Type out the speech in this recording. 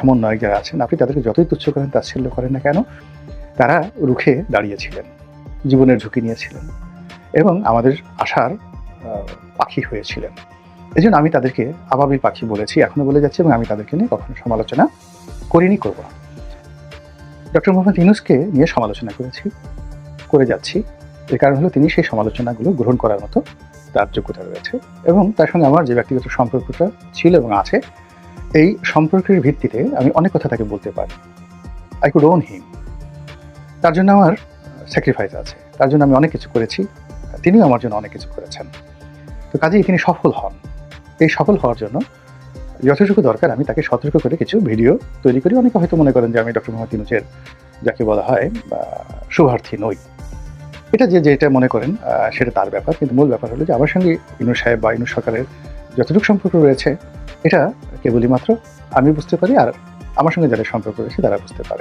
সমন্বয়ক যারা আছেন, আপনি তাদেরকে যতই তুচ্ছ করেন, তাচ্ছিল্য করেন না কেন, তারা রুখে দাঁড়িয়েছিলেন, জীবনের ঝুঁকি নিয়েছিলেন এবং আমাদের আশার পাখি হয়েছিলেন। এই জন্য আমি তাদেরকে আবাবিল পাখি বলেছি, এখনো বলে যাচ্ছি, এবং আমি তাদেরকে নিয়ে কখনো সমালোচনা করিনি, করব না। ডক্টর মোহাম্মদ ইউনূসকে নিয়ে সমালোচনা করেছি, করে যাচ্ছি। এর কারণ হলো তিনি সেই সমালোচনাগুলো গ্রহণ করার মতো তার যোগ্যতা রয়েছে, এবং তার সঙ্গে আমার যে ব্যক্তিগত সম্পর্কটা ছিল এবং আছে, এই সম্পর্কের ভিত্তিতে আমি অনেক কথা তাকে বলতে পারি। আই কুড ওন হিম। তার জন্য আমার স্যাক্রিফাইস আছে, তার জন্য আমি অনেক কিছু করেছি, তিনিও আমার জন্য অনেক কিছু করেছেন। তো কাজেই তিনি সফল হন। এই সফল হওয়ার জন্য যতটুকু দরকার আমি তাকে সতর্ক করে কিছু ভিডিও তৈরি করি। অনেকে হয়তো মনে করেন যে আমি ডক্টর মোহাম্মদ ইউনূসের যাকে বলা হয় শুভার্থী নই। এটা যেটা মনে করেন সেটা তার ব্যাপার, কিন্তু মূল ব্যাপার হলো যে আমার সঙ্গে ইউনূস সাহেব বা ইউনূস সরকারের যতটুকু সম্পর্ক রয়েছে, এটা কেবলই মাত্র আমি বুঝতে পারি, আর আমার সঙ্গে যাদের সম্পর্ক রয়েছে তারা বুঝতে পারে।